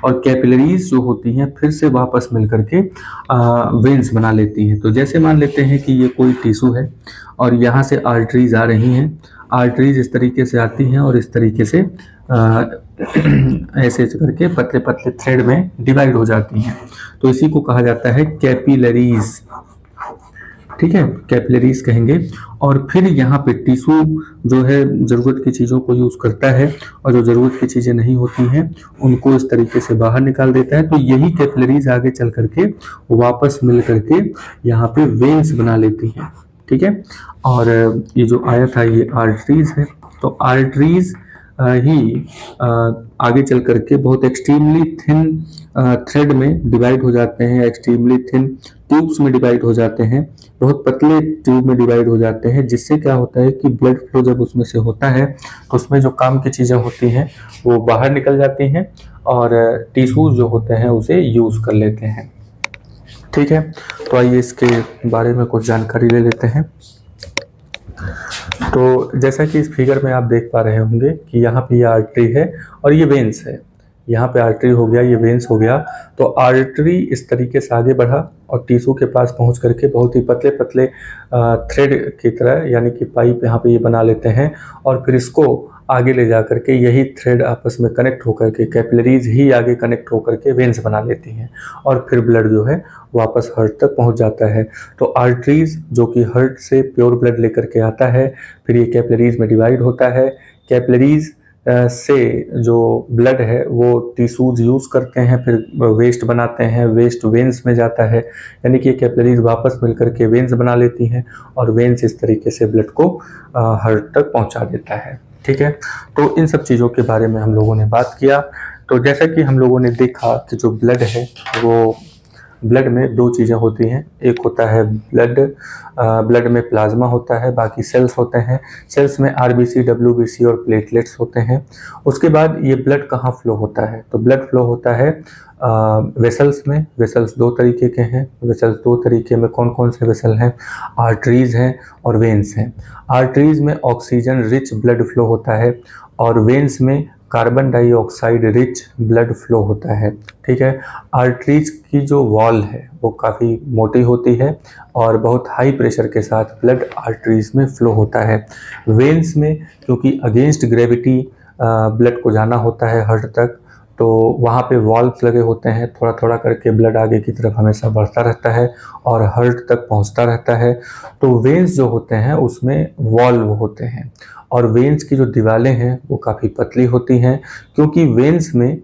और कैपिलरीज जो होती हैं फिर से वापस मिल करके वेन्स बना लेती हैं। तो जैसे मान लेते हैं कि ये कोई टिश्यू है और यहाँ से आर्टरीज आ रही हैं, आर्टरीज इस तरीके से आती हैं और इस तरीके से ऐसे करके पतले पतले थ्रेड में डिवाइड हो जाती हैं। तो इसी को कहा जाता है कैपिलरीज, ठीक है, कैपिलरीज कहेंगे। और फिर यहाँ पे टिश्यू जो है ज़रूरत की चीज़ों को यूज़ करता है और जो ज़रूरत की चीज़ें नहीं होती हैं उनको इस तरीके से बाहर निकाल देता है। तो यही कैपिलरीज आगे चल करके वापस मिल करके यहाँ पे वेन्स बना लेती हैं, ठीक है। और ये जो आया था ये आर्टरीज है। तो आर्टरीज ही आगे चल करके बहुत एक्सट्रीमली थिन थ्रेड में डिवाइड हो जाते हैं, एक्सट्रीमली थिन ट्यूब्स में डिवाइड हो जाते हैं, बहुत पतले ट्यूब में डिवाइड हो जाते हैं, जिससे क्या होता है कि ब्लड फ्लो जब उसमें से होता है तो उसमें जो काम की चीज़ें होती हैं वो बाहर निकल जाती हैं और टिश्यूज जो होते हैं उसे यूज़ कर लेते हैं, ठीक है। तो आइए इसके बारे में कुछ जानकारी ले लेते हैं। तो जैसा कि इस फिगर में आप देख पा रहे होंगे कि यहाँ पे ये आर्टरी है और ये वेन्स है। यहाँ पे आर्टरी हो गया, ये वेन्स हो गया। तो आर्टरी इस तरीके से आगे बढ़ा और टिश्यू के पास पहुँच करके बहुत ही पतले पतले थ्रेड की तरह यानी कि पाइप यहाँ पे ये बना लेते हैं और फिर इसको आगे ले जा करके यही थ्रेड आपस में कनेक्ट होकर के कैपिलरीज ही आगे कनेक्ट होकर के वेन्स बना लेती हैं और फिर ब्लड जो है वापस हार्ट तक पहुंच जाता है। तो आर्टरीज जो कि हार्ट से प्योर ब्लड लेकर के आता है, फिर ये कैपिलरीज में डिवाइड होता है। कैपिलरीज से जो ब्लड है वो टिश्यूज यूज़ करते हैं, फिर वेस्ट बनाते हैं, वेस्ट वेन्स में जाता है, यानी कि कैपिलरीज वापस मिल करके वेन्स बना लेती हैं और वेन्स इस तरीके से ब्लड को हार्ट तक पहुंचा देता है, ठीक है। तो इन सब चीज़ों के बारे में हम लोगों ने बात किया। तो जैसा कि हम लोगों ने देखा कि जो ब्लड है वो ब्लड में दो चीज़ें होती हैं, एक होता है ब्लड में प्लाज्मा होता है, बाकी सेल्स होते हैं। सेल्स में आरबीसी, डब्ल्यूबीसी और प्लेटलेट्स होते हैं। उसके बाद ये ब्लड कहाँ फ्लो होता है, तो ब्लड फ्लो होता है वेसल्स में। वेसल्स दो तरीके के हैं। वेसल्स दो तरीके में कौन कौन से वेसल हैं, आर्टरीज हैं और वेन्स हैं। आर्टरीज में ऑक्सीजन रिच ब्लड फ्लो होता है और वेन्स में carbon dioxide rich blood flow होता है, ठीक है। आर्टरीज की जो वॉल है वो काफ़ी मोटी होती है और बहुत हाई प्रेशर के साथ ब्लड आर्टरीज में फ्लो होता है। वेन्स में क्योंकि अगेंस्ट ग्रेविटी ब्लड को जाना होता है हार्ट तक, तो वहाँ पे वॉल्व्स लगे होते हैं, थोड़ा थोड़ा करके ब्लड आगे की तरफ हमेशा बढ़ता रहता है और हार्ट तक पहुँचता रहता है। तो वेन्स जो होते हैं उसमें वॉल्व होते हैं और वेन्स की जो दीवारें हैं वो काफ़ी पतली होती हैं, क्योंकि वेन्स में